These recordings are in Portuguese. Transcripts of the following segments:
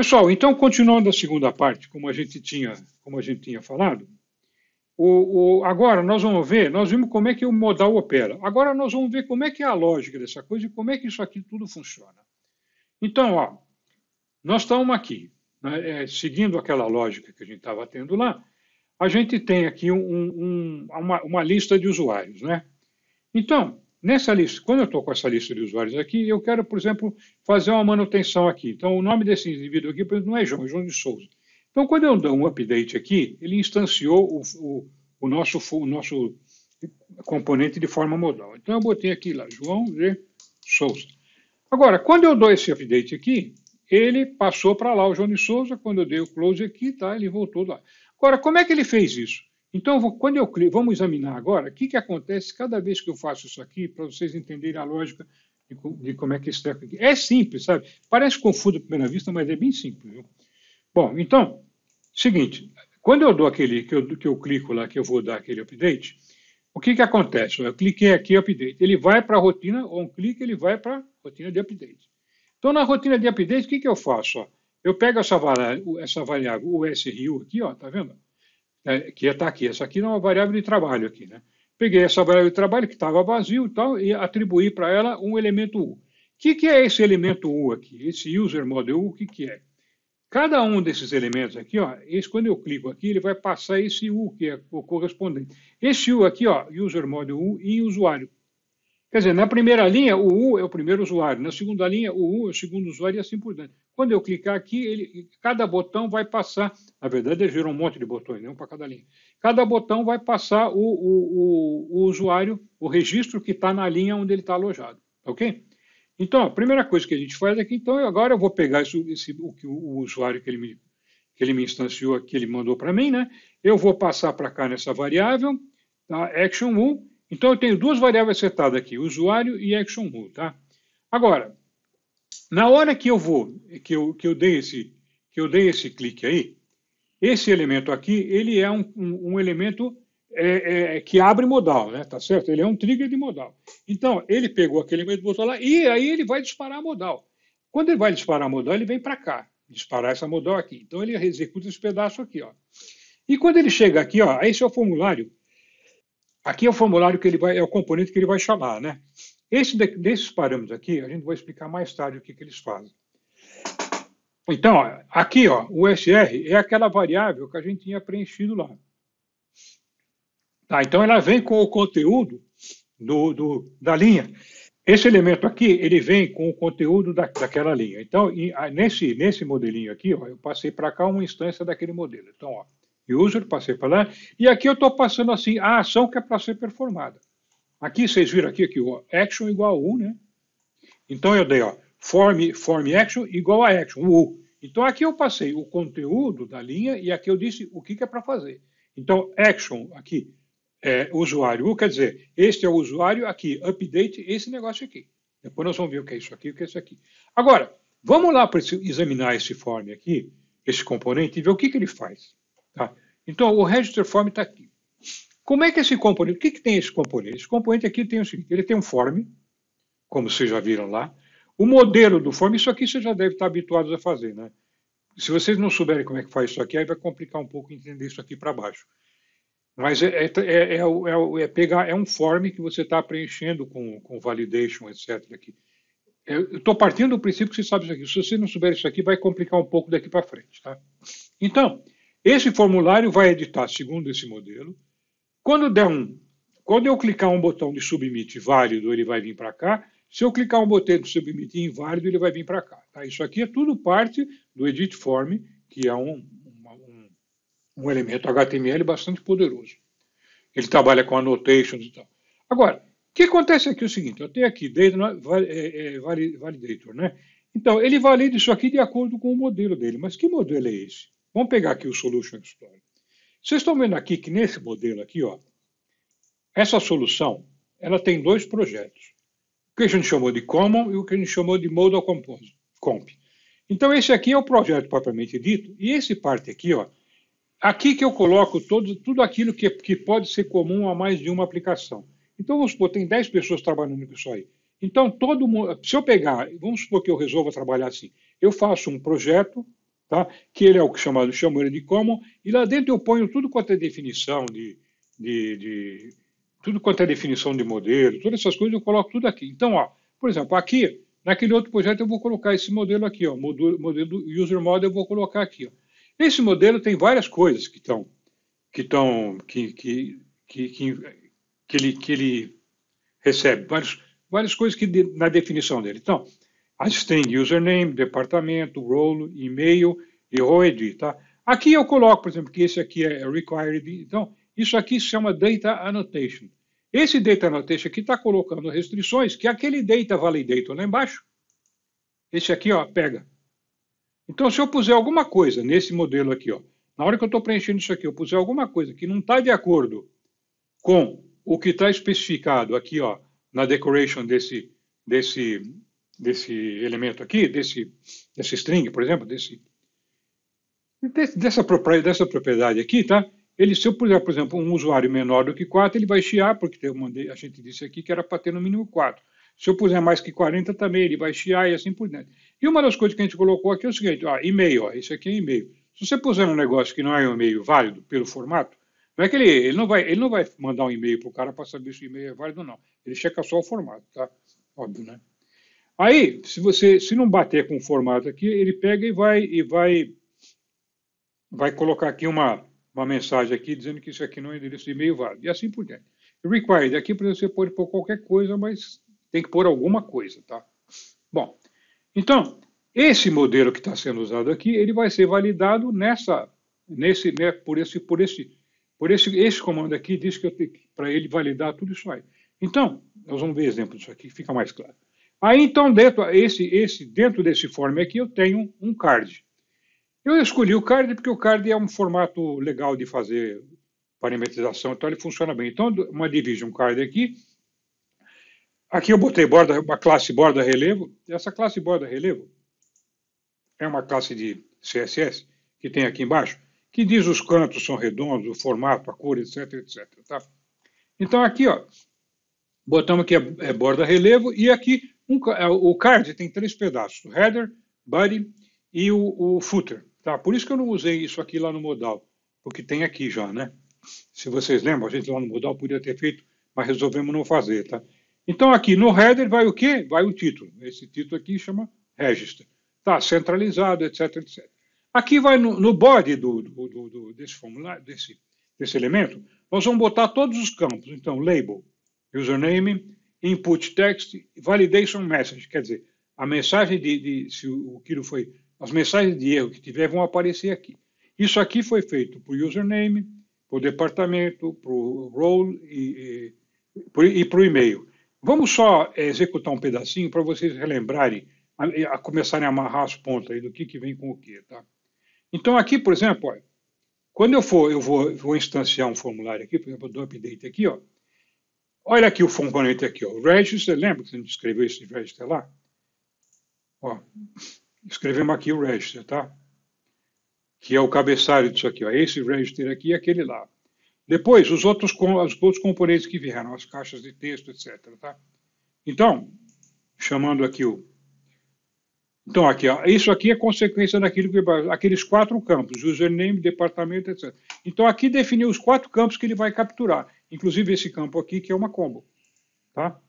Pessoal, então, continuando a segunda parte, como a gente tinha falado, agora nós vamos ver, nós vimos como é que o modal opera. Agora nós vamos ver como é que é a lógica dessa coisa e como é que isso aqui tudo funciona. Então, ó, nós estamos aqui, né, seguindo aquela lógica que a gente estava tendo lá, a gente tem aqui uma lista de usuários, né? Então, nessa lista, quando eu estou com essa lista de usuários aqui, eu quero, por exemplo, fazer uma manutenção aqui. Então, o nome desse indivíduo aqui, por exemplo, não é João, é João de Souza. Então, quando eu dou um update aqui, ele instanciou o nosso componente de forma modal. Então, eu botei aqui lá, João de Souza. Agora, quando eu dou esse update aqui, ele passou para lá o João de Souza. Quando eu dei o close aqui, tá, ele voltou lá. Agora, como é que ele fez isso? Então, quando eu clico, vamos examinar agora o que acontece cada vez que eu faço isso aqui, para vocês entenderem a lógica de como é que esse treco aqui. É simples, sabe? Parece confuso à primeira vista, mas é bem simples. Viu? Bom, então, seguinte, quando eu dou aquele, que eu clico lá, que eu vou dar aquele update, o que acontece? Eu cliquei aqui, update. Ele vai para a rotina, ou um clique, ele vai para a rotina de update. Então, na rotina de update, o que eu faço? Ó? Eu pego essa variável, o SRU aqui, ó, tá vendo? Que está aqui. Essa aqui é uma variável de trabalho aqui, né? Peguei essa variável de trabalho que estava vazio e tal e atribuí para ela um elemento U. O que é esse elemento U aqui? Esse user model U, o que é? Cada um desses elementos aqui, ó, quando eu clico aqui, ele vai passar esse U, que é o correspondente. Esse U aqui, ó, user model U em usuário. Quer dizer, na primeira linha, o U é o primeiro usuário. Na segunda linha, o U é o segundo usuário e assim por diante. Quando eu clicar aqui, cada botão vai passar. Na verdade, ele gerou um monte de botões, não para cada linha. Cada botão vai passar o usuário, o registro que está na linha onde ele está alojado. Ok? Então, a primeira coisa que a gente faz aqui, então, agora eu vou pegar o usuário que ele me instanciou, que ele mandou para mim, né? Eu vou passar para cá nessa variável, tá? Action U. Então, eu tenho duas variáveis setadas aqui, usuário e ActionMu, tá? Agora, na hora que eu dei esse clique aí, esse elemento aqui, ele é um elemento que abre modal, né? Tá certo? Ele é um trigger de modal. Então, ele pegou aquele elemento e botou lá, e aí ele vai disparar a modal. Quando ele vai disparar a modal, ele vem para cá, disparar essa modal aqui. Então, ele executa esse pedaço aqui, ó. E quando ele chega aqui, ó, esse é o formulário. Aqui é o formulário que ele vai, é o componente que ele vai chamar, né? Desses parâmetros aqui, a gente vai explicar mais tarde o que eles fazem. Então, ó, aqui, ó, o SR é aquela variável que a gente tinha preenchido lá. Tá, então, ela vem com o conteúdo da linha. Esse elemento aqui, ele vem com o conteúdo daquela linha. Então, nesse modelinho aqui, ó, eu passei para cá uma instância daquele modelo. Então, ó, user, passei para lá, e aqui eu estou passando assim a ação que é para ser performada. Aqui, vocês viram aqui, ó, action igual a U, né? Então eu dei, ó, form action igual a action, U. Então aqui eu passei o conteúdo da linha e aqui eu disse o que é para fazer. Então, action aqui é usuário U, quer dizer, este é o usuário aqui, update esse negócio aqui. Depois nós vamos ver o que é isso aqui e o que é isso aqui. Agora, vamos lá para examinar esse form aqui, esse componente, e ver o que ele faz. Tá? Então, o register form está aqui. Como é que esse componente, o que tem esse componente? Esse componente aqui tem o seguinte, ele tem um form, como vocês já viram lá. O modelo do form, isso aqui vocês já devem estar habituados a fazer, né? Se vocês não souberem como é que faz isso aqui, aí vai complicar um pouco entender isso aqui para baixo. Mas é um form que você está preenchendo com validation, etc. Aqui. Eu estou partindo do princípio que você sabe isso aqui. Se você não souber isso aqui, vai complicar um pouco daqui para frente. Tá? Então, esse formulário vai editar segundo esse modelo. Quando eu clicar um botão de submit válido, ele vai vir para cá. Se eu clicar um botão de submit inválido, ele vai vir para cá. Tá? Isso aqui é tudo parte do edit form, que é um elemento HTML bastante poderoso. Ele trabalha com annotations e tal. Agora, o que acontece aqui é o seguinte, eu tenho aqui validator, né? Então, ele valida isso aqui de acordo com o modelo dele. Mas que modelo é esse? Vamos pegar aqui o Solution Explorer. Vocês estão vendo aqui que nesse modelo aqui, ó, essa solução, ela tem dois projetos. O que a gente chamou de Common e o que a gente chamou de Modal Comp. Então, esse aqui é o projeto propriamente dito. E esse parte aqui, ó, aqui que eu coloco tudo aquilo que pode ser comum a mais de uma aplicação. Então, vamos supor, tem 10 pessoas trabalhando com isso aí. Então, todo mundo, se eu pegar, vamos supor que eu resolva trabalhar assim, eu faço um projeto tá? Que ele é o que chamo ele de common, e lá dentro eu ponho tudo quanto é definição tudo quanto é definição de modelo, todas essas coisas eu coloco tudo aqui. Então, ó, por exemplo, aqui, naquele outro projeto eu vou colocar esse modelo aqui, ó, modelo do user model eu vou colocar aqui, ó. Esse modelo tem várias coisas que estão que ele recebe, várias coisas na definição dele. Então, a string username, departamento, role, e-mail e OID, tá? Aqui eu coloco, por exemplo, que esse aqui é required. Então, isso aqui se chama data annotation. Esse data annotation aqui está colocando restrições que aquele data validator lá embaixo, esse aqui, ó, pega. Então, se eu puser alguma coisa nesse modelo aqui, ó, na hora que eu estou preenchendo isso aqui, eu puser alguma coisa que não está de acordo com o que está especificado aqui, ó, na decoration desse elemento aqui, desse string, por exemplo, dessa propriedade aqui, tá? Se eu puser, por exemplo, um usuário menor do que 4, ele vai chiar, porque a gente disse aqui que era para ter no mínimo 4. Se eu puser mais que 40 também, ele vai chiar e assim por diante. E uma das coisas que a gente colocou aqui é o seguinte, ó, e-mail, ó, isso aqui é e-mail. Se você puser um negócio que não é um e-mail válido pelo formato, não é que ele não vai mandar um e-mail para o cara para saber se o e-mail é válido ou não. Ele checa só o formato, tá? Óbvio, né? Aí, se não bater com o formato aqui, ele pega e vai colocar aqui uma mensagem aqui dizendo que isso aqui não é endereço de e-mail válido. E assim por diante. Required, aqui você pode pôr qualquer coisa, mas tem que pôr alguma coisa, tá? Bom, então, esse modelo que está sendo usado aqui, ele vai ser validado por esse comando aqui, diz que eu tenho para ele validar tudo isso aí. Então, nós vamos ver exemplo disso aqui, fica mais claro. Aí, então, dentro desse form aqui, eu tenho um card. Eu escolhi o card porque o card é um formato legal de fazer parametrização, então ele funciona bem. Então, uma division card aqui. Aqui eu botei uma classe borda relevo. Essa classe borda relevo é uma classe de CSS que tem aqui embaixo, que diz os cantos são redondos, o formato, a cor, etc, etc. Tá? Então aqui, ó, botamos que é borda relevo e aqui o card tem 3 pedaços, o header, body e o footer. Tá? Por isso que eu não usei isso aqui lá no modal, porque tem aqui já, né? Se vocês lembram, a gente lá no modal podia ter feito, mas resolvemos não fazer, tá? Então aqui no header vai o quê? Vai o título. Esse título aqui chama register. Tá centralizado, etc, etc. Aqui vai no body desse formulário, desse elemento, nós vamos botar todos os campos. Então, label, username, input text, validation message. Quer dizer, a mensagem se aquilo foi, as mensagens de erro que tiver vão aparecer aqui. Isso aqui foi feito para o username, para o departamento, para o role e para o e-mail. Vamos só executar um pedacinho para vocês relembrarem, a começarem a amarrar as pontas aí do que vem com o que, tá? Então aqui, por exemplo, ó, quando eu vou instanciar um formulário aqui, por exemplo, do update aqui, ó, olha aqui o componente aqui, ó, register, lembra que a gente escreveu esse register lá? Ó, escrevemos aqui o register, tá? Que é o cabeçalho disso aqui, ó, esse register aqui e aquele lá. Depois, os outros componentes que vieram, as caixas de texto, etc. Tá? Então, chamando aqui Então, aqui, ó, isso aqui é consequência daquilo aqueles 4 campos, username, departamento, etc. Então, aqui definiu os 4 campos que ele vai capturar, inclusive esse campo aqui, que é uma combo. Tá?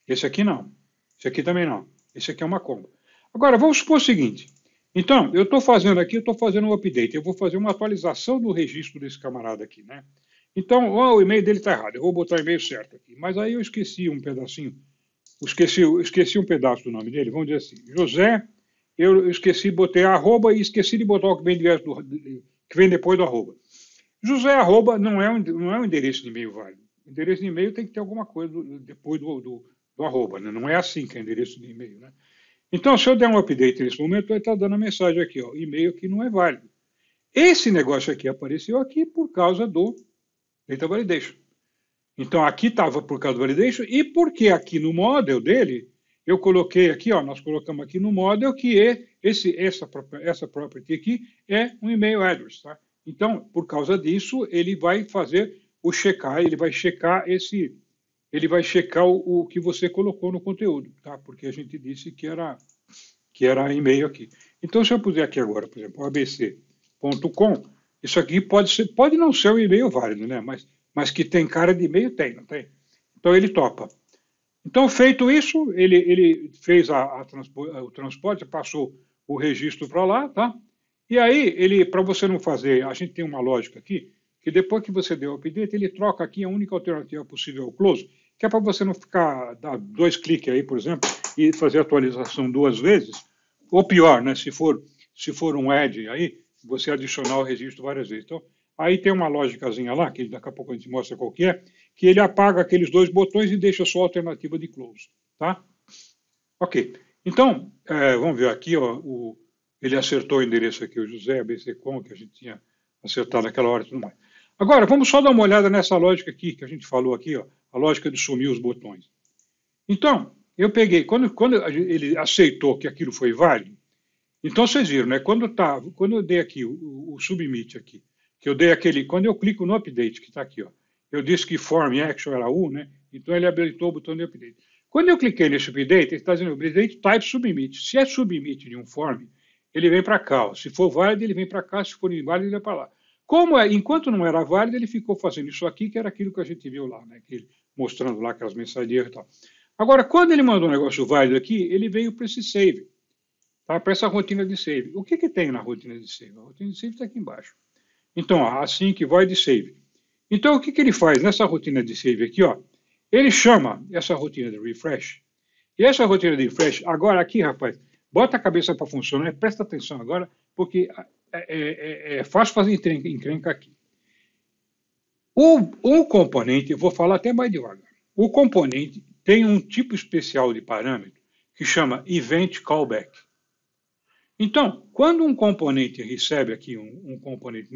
Esse aqui não. Esse aqui também não. Esse aqui é uma combo. Agora, vamos supor o seguinte. Então, eu estou fazendo um update. Eu vou fazer uma atualização do registro desse camarada aqui, né? Então, o e-mail dele está errado. Eu vou botar o e-mail certo aqui. Mas aí eu esqueci um pedacinho. Esqueci um pedaço do nome dele. Vamos dizer assim. José, eu esqueci, botei arroba e esqueci de botar o que vem depois do arroba. José arroba não é um endereço de e-mail válido. O endereço de e-mail tem que ter alguma coisa depois do arroba, né? Não é assim que é endereço de e-mail, né? Então, se eu der um update nesse momento, ele está dando a mensagem aqui, ó, e-mail que não é válido. Esse negócio aqui apareceu aqui por causa do data validation. Então, aqui estava por causa do validation e porque aqui no model dele, eu coloquei aqui, ó, nós colocamos aqui no model que essa property aqui é um e-mail address, tá? Então, por causa disso, ele vai fazer ele vai checar o que você colocou no conteúdo, tá? Porque a gente disse que era e-mail aqui. Então, se eu puser aqui agora, por exemplo, abc.com, isso aqui pode não ser um e-mail válido, né? Mas que tem cara de e-mail, tem, não tem? Então ele topa. Então, feito isso, ele fez o transporte, passou o registro para lá, tá? E aí, para você não fazer, a gente tem uma lógica aqui, que depois que você deu o update, ele troca aqui a única alternativa possível ao close, que é para você não ficar, dar 2 cliques aí, por exemplo, e fazer a atualização 2 vezes, ou pior, né, se for um add aí, você adicionar o registro várias vezes. Então, aí tem uma lógicazinha lá, que daqui a pouco a gente mostra qual que ele apaga aqueles 2 botões e deixa só a alternativa de close, tá? Ok. Então, vamos ver aqui, ó, ele acertou o endereço aqui, o José ABC.com, que a gente tinha acertado naquela hora e tudo mais. Agora, vamos só dar uma olhada nessa lógica aqui, que a gente falou aqui, ó, a lógica de sumir os botões. Então, eu peguei, quando ele aceitou que aquilo foi válido, então vocês viram, né? Quando eu dei aqui o submit aqui, que eu dei aquele, quando eu clico no update, que está aqui, ó, eu disse que form action era U, né? Então ele habilitou o botão de update. Quando eu cliquei nesse update, ele está dizendo update type submit. Se é submit de um form, ele vem para cá. Ó. Se for válido, ele vem para cá. Se for inválido, ele vai para lá. Enquanto não era válido, ele ficou fazendo isso aqui, que era aquilo que a gente viu lá, né? Mostrando lá aquelas mensagens e tal. Agora, quando ele mandou um negócio válido aqui, ele veio para esse save, tá? Para essa rotina de save. O que tem na rotina de save? A rotina de save está aqui embaixo. Então, ó, assim que vai de save. Então, o que ele faz nessa rotina de save aqui? Ó, ele chama essa rotina de refresh. E essa rotina de refresh, agora aqui, rapaz, bota a cabeça para funcionar, presta atenção agora, porque é fácil fazer encrenca aqui. O componente, eu vou falar até mais devagar. O componente tem um tipo especial de parâmetro que chama Event Callback. Então, quando um componente recebe aqui um componente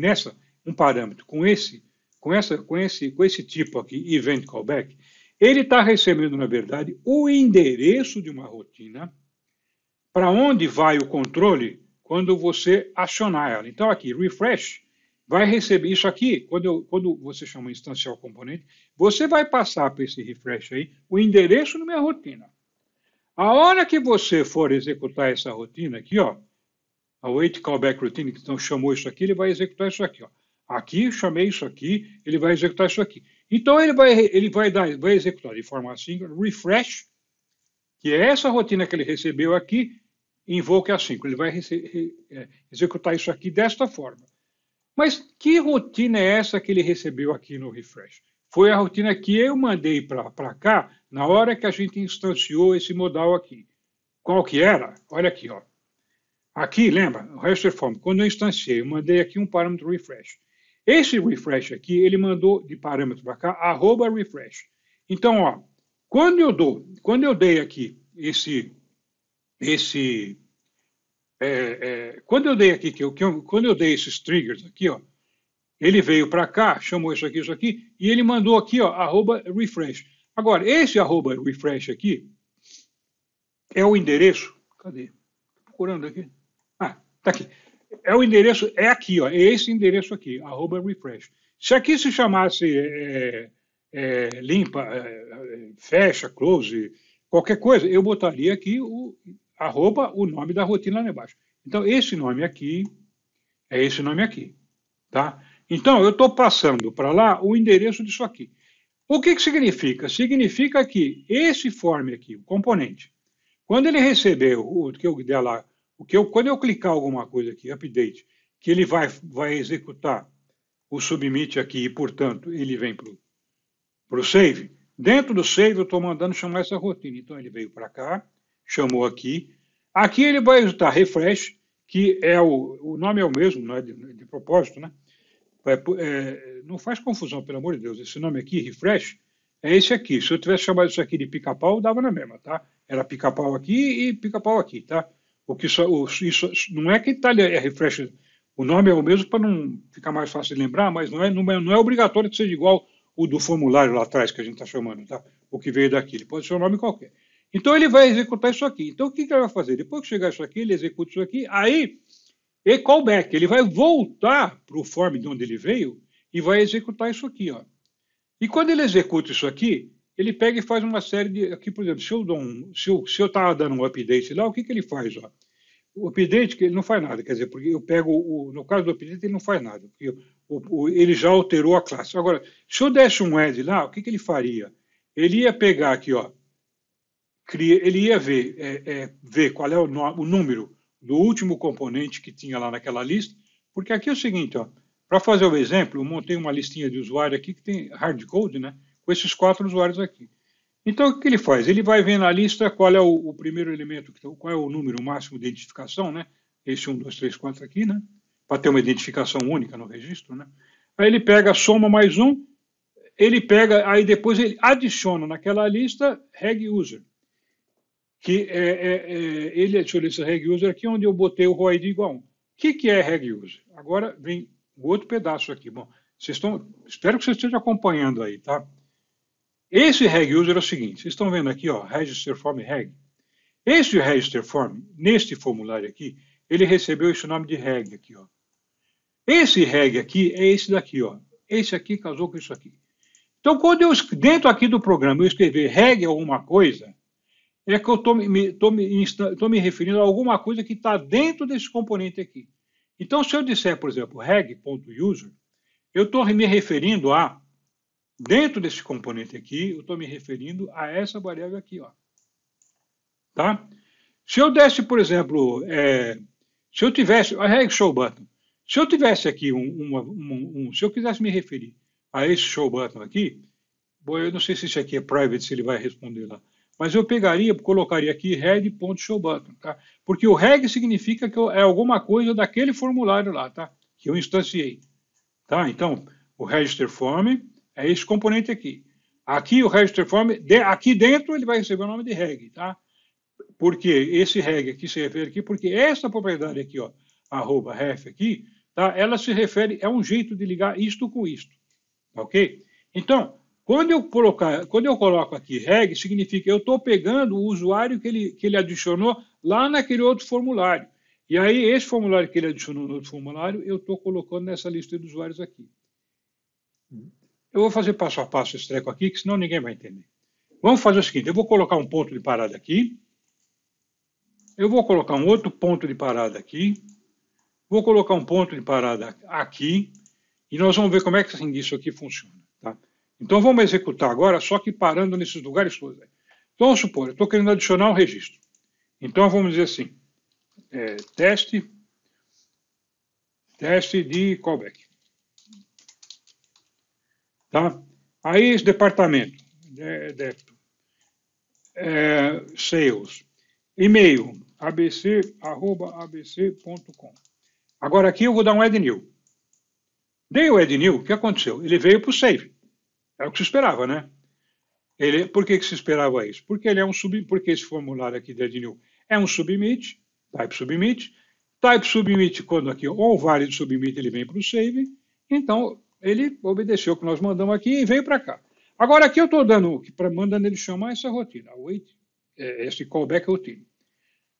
um parâmetro com esse tipo aqui, Event Callback, ele está recebendo, na verdade, o endereço de uma rotina para onde vai o controle quando você acionar ela. Então, aqui, refresh, vai receber isso aqui, quando você chama instanciar o componente, você vai passar para esse refresh aí o endereço da minha rotina. A hora que você for executar essa rotina aqui, ó, a Await Callback Routine, que então chamou isso aqui, ele vai executar isso aqui. Ó. Aqui, chamei isso aqui, ele vai executar isso aqui. Então, ele vai executar de forma assíncrona, refresh, que é essa rotina que ele recebeu aqui, invoke assíncrono. Ele vai executar isso aqui desta forma. Mas que rotina é essa que ele recebeu aqui no refresh? Foi a rotina que eu mandei para cá na hora que a gente instanciou esse modal aqui. Qual que era? Olha aqui, ó. Aqui, lembra? O restore form. Quando eu instanciei, eu mandei aqui um parâmetro refresh. Esse refresh aqui, ele mandou de parâmetro para cá, @refresh. Então, ó, quando eu dei aqui quando eu dei aqui, quando eu dei esses triggers aqui, ó, ele veio para cá, chamou isso aqui, e ele mandou aqui, ó, @refresh. Agora, esse @refresh aqui é o endereço. Cadê? Estou procurando aqui. Ah, tá aqui. É o endereço, é aqui, ó, é esse endereço aqui, @refresh. Se aqui se chamasse limpa, fecha, close, qualquer coisa, eu botaria aqui o nome da rotina lá embaixo. Então, esse nome aqui é esse nome aqui, tá? Então, eu estou passando para lá o endereço disso aqui. O que significa? Significa que esse form aqui, o componente, quando ele receber o que eu der lá, quando eu clicar alguma coisa aqui, update, que ele vai executar o submit aqui e, portanto, ele vem para o save, dentro do save eu estou mandando chamar essa rotina. Então, ele veio para cá, chamou aqui. Aqui ele vai executar refresh, que é o nome é o mesmo, não é de propósito, né? Não faz confusão, pelo amor de Deus. Esse nome aqui, refresh, é esse aqui. Se eu tivesse chamado isso aqui de pica-pau, dava na mesma, tá? Era pica-pau aqui e pica-pau aqui, tá? Isso não é que está ali, é refresh. O nome é o mesmo para não ficar mais fácil de lembrar, mas não é obrigatório que seja igual o do formulário lá atrás que a gente está chamando, tá? O que veio daqui. Ele pode ser um nome qualquer. Então ele vai executar isso aqui. Então o que ele vai fazer? Depois que chegar isso aqui, ele executa isso aqui, aí callback, ele vai voltar para o form de onde ele veio e vai executar isso aqui, ó. E quando ele executa isso aqui, ele pega e faz uma série de, aqui por exemplo, se eu estava dando um update lá, o que ele faz, ó? O update que ele não faz nada, quer dizer, porque eu pego, no caso do update ele não faz nada, porque ele já alterou a classe. Agora, se eu desse um add lá, o que ele faria? Ele ia pegar aqui, ó, ele ia ver qual é o número do último componente que tinha lá naquela lista, porque aqui é o seguinte, ó, para fazer o exemplo, eu montei uma listinha de usuário aqui que tem hardcode, né, com esses 4 usuários aqui. Então, o que ele faz? Ele vai ver na lista qual é o primeiro elemento, qual é o número máximo de identificação, né? Esse 1, 2, 3, 4 aqui, né? Para ter uma identificação única no registro, né? Aí ele pega, soma mais um, ele pega, aí depois ele adiciona naquela lista reg user, que ele adiciona esse reg user aqui, onde eu botei o ROID igual a 1. O que é reg user? Agora vem o outro pedaço aqui. Bom, espero que vocês estejam acompanhando aí, tá? Esse reg user é o seguinte, vocês estão vendo aqui, ó, register form reg. Esse register form, neste formulário aqui, ele recebeu esse nome de reg aqui, ó. Esse reg aqui é esse daqui, ó. Esse aqui casou com isso aqui. Então, quando eu, dentro aqui do programa, eu escrever reg alguma coisa, é que eu estou me referindo a alguma coisa que está dentro desse componente aqui. Então, se eu disser, por exemplo, reg.user, eu estou me referindo a, dentro desse componente aqui, eu estou me referindo a essa variável aqui, ó. Tá? Se eu desse, por exemplo, se eu tivesse a reg show button, se eu tivesse aqui se eu quisesse me referir a esse show button aqui, bom, eu não sei se isso aqui é private, se ele vai responder lá, mas eu pegaria, colocaria aqui reg.showButton, tá? Porque o reg significa que é alguma coisa daquele formulário lá, tá? Que eu instanciei, tá? Então, o register form é esse componente aqui. Aqui o register form, aqui dentro ele vai receber o nome de reg, tá? Porque esse reg aqui se refere aqui, porque essa propriedade aqui, ó, @ref aqui, tá? Ela se refere, é um jeito de ligar isto com isto, ok? Então, quando eu coloco aqui reg, significa que eu estou pegando o usuário que ele adicionou lá naquele outro formulário. E aí, esse formulário que ele adicionou no outro formulário, eu estou colocando nessa lista de usuários aqui. Eu vou fazer passo a passo esse treco aqui, que senão ninguém vai entender. Vamos fazer o seguinte, eu vou colocar um ponto de parada aqui. Eu vou colocar um outro ponto de parada aqui. Vou colocar um ponto de parada aqui. E nós vamos ver como é que isso aqui funciona. Tá? Então, vamos executar agora, só que parando nesses lugares todos. Então, vamos supor, eu estou querendo adicionar um registro. Então, vamos dizer assim, teste de callback. Tá? Aí, esse departamento, sales, e-mail, abc@abc.com. Agora, aqui eu vou dar um add new. Dei o add new, o que aconteceu? Ele veio para o save. É o que se esperava, né? Por que se esperava isso? Porque ele é porque esse formulário aqui de add new é um submit, type submit. Type submit, quando aqui o value submit ele vem para o save, então ele obedeceu o que nós mandamos aqui e veio para cá. Agora aqui eu estou mandando ele chamar essa rotina, esse callback routine.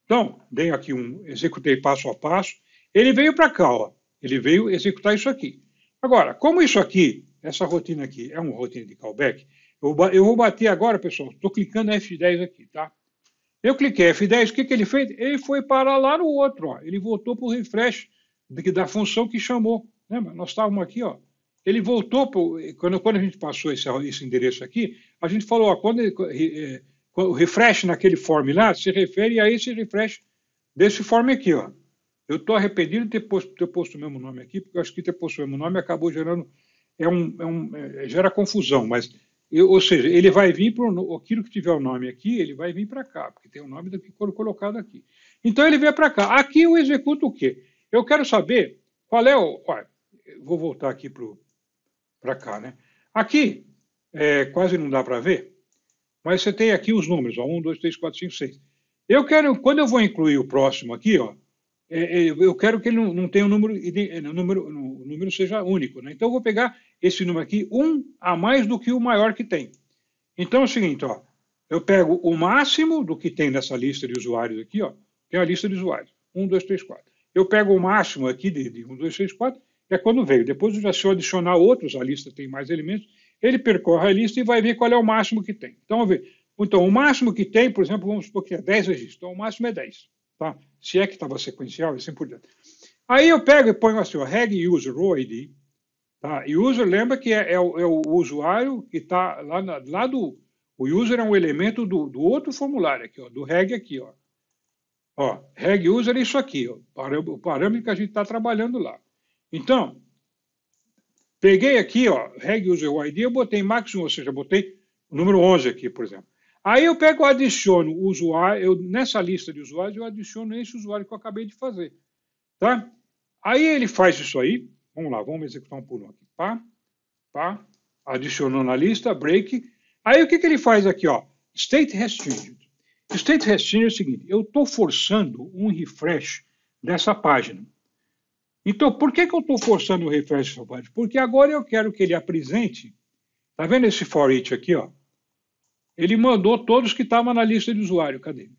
Então, dei aqui executei passo a passo, ele veio para cá, ó. Ele veio executar isso aqui. Agora, como isso aqui, essa rotina aqui é uma rotina de callback, eu vou bater agora, pessoal, estou clicando F10 aqui, tá? Eu cliquei F10, o que ele fez? Ele foi parar lá no outro, ó. Ele voltou para o refresh da função que chamou. Lembra? Nós estávamos aqui, ó. Ele voltou, quando a gente passou esse endereço aqui, a gente falou, ó, quando o refresh naquele form lá se refere a esse refresh desse form aqui, ó. Eu estou arrependido de ter posto o mesmo nome aqui, porque eu acho que ter posto o mesmo nome acabou gerando, gera confusão, mas, ou seja, ele vai vir para aquilo que tiver o nome aqui, ele vai vir para cá, porque tem o nome que foi colocado aqui. Então ele vem para cá. Aqui eu executo o quê? Eu quero saber qual é o... Olha, vou voltar aqui para cá, né? Aqui, quase não dá para ver, mas você tem aqui os números, ó, 1, 2, 3, 4, 5, 6. Quando eu vou incluir o próximo aqui, ó, eu quero que ele não tenha o número seja único, né? Então eu vou pegar esse número aqui, 1 a mais do que o maior que tem. Então é o seguinte, ó, eu pego o máximo do que tem nessa lista de usuários aqui, ó, tem a lista de usuários, 1, 2, 3, 4. Eu pego o máximo aqui de 1, 2, 3, 4, que é quando veio. Depois, se eu adicionar outros, a lista tem mais elementos, ele percorre a lista e vai ver qual é o máximo que tem. Então, vamos ver. Então, o máximo que tem, por exemplo, vamos supor que é 10 registros. Então, o máximo é 10. tá? Se é que estava sequencial e assim por diante. Aí eu pego e ponho assim, ó, reg user row ID, tá? E user, lembra que é o usuário que está lá do... O user é um elemento do outro formulário aqui, ó, do reg aqui, ó. Ó, reg user é isso aqui, ó, o parâmetro que a gente está trabalhando lá. Então, peguei aqui, ó, reg user ID, eu botei máximo, ou seja, botei o número 11 aqui, por exemplo. Aí eu pego e adiciono o usuário, nessa lista de usuários, eu adiciono esse usuário que eu acabei de fazer, tá? Aí ele faz isso aí, vamos lá, vamos executar um por um aqui, pá, adicionou na lista, break. Aí o que ele faz aqui, ó? State has changed. State has changed é o seguinte, eu estou forçando um refresh dessa página. Então, por que eu estou forçando o refresh dessa página? Porque agora eu quero que ele apresente, tá vendo esse for each aqui, ó? Ele mandou todos que estavam na lista de usuário, cadê?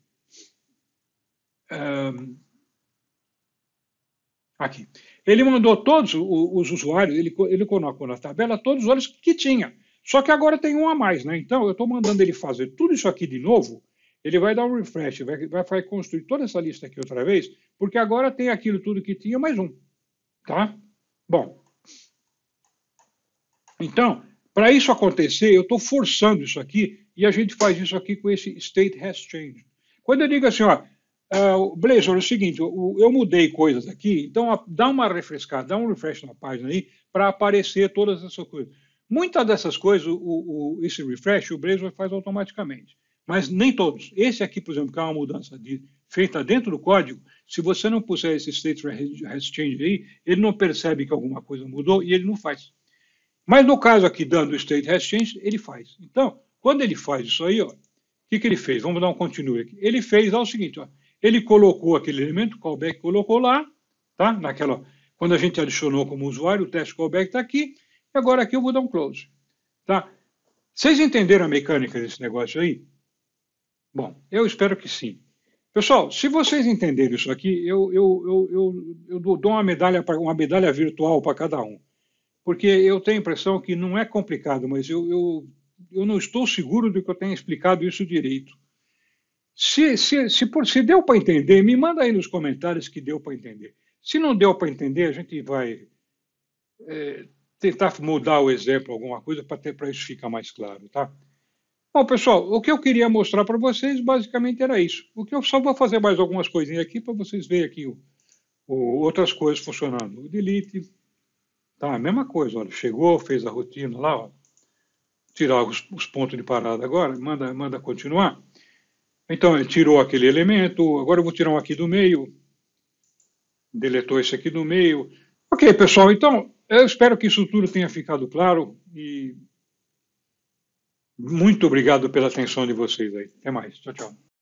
Aqui. Ele mandou todos os usuários, ele colocou na tabela todos os usuários que tinha. Só que agora tem um a mais, né? Então, eu estou mandando ele fazer tudo isso aqui de novo. Ele vai dar um refresh, vai construir toda essa lista aqui outra vez, porque agora tem aquilo tudo que tinha, mais um. Tá? Bom. Então, para isso acontecer, eu estou forçando isso aqui, e a gente faz isso aqui com esse state has changed. Quando eu digo assim, ó, Blazor, é o seguinte, eu mudei coisas aqui, então dá uma refrescada, dá um refresh na página aí, para aparecer todas essas coisas. Muitas dessas coisas, esse refresh, o Blazor faz automaticamente, mas nem todos. Esse aqui, por exemplo, que é uma mudança feita dentro do código, se você não puser esse state has changed aí, ele não percebe que alguma coisa mudou e ele não faz. Mas no caso aqui, dando o state has changed, ele faz. Então, quando ele faz isso aí, ó, o que ele fez? Vamos dar um continue aqui. Ele fez o seguinte, ó, ele colocou aquele elemento, callback colocou lá, tá? Quando a gente adicionou como usuário, o teste callback está aqui, e agora aqui eu vou dar um close. Tá? Vocês entenderam a mecânica desse negócio aí? Bom, eu espero que sim. Pessoal, se vocês entenderem isso aqui, eu dou uma medalha virtual para cada um. Porque eu tenho a impressão que não é complicado, mas eu não estou seguro de que eu tenha explicado isso direito. Se deu para entender, me manda aí nos comentários que deu para entender. Se não deu para entender, a gente vai tentar mudar o exemplo, alguma coisa, para isso ficar mais claro, tá? Bom, pessoal, o que eu queria mostrar para vocês basicamente era isso. O que eu só vou fazer mais algumas coisinhas aqui para vocês verem aqui outras coisas funcionando. O delete, tá, a mesma coisa, olha, chegou, fez a rotina lá, ó, tirar os pontos de parada agora, manda continuar. Então, ele tirou aquele elemento, agora eu vou tirar um aqui do meio, deletou esse aqui do meio. Ok, pessoal, então, eu espero que isso tudo tenha ficado claro e muito obrigado pela atenção de vocês aí. Até mais. Tchau, tchau.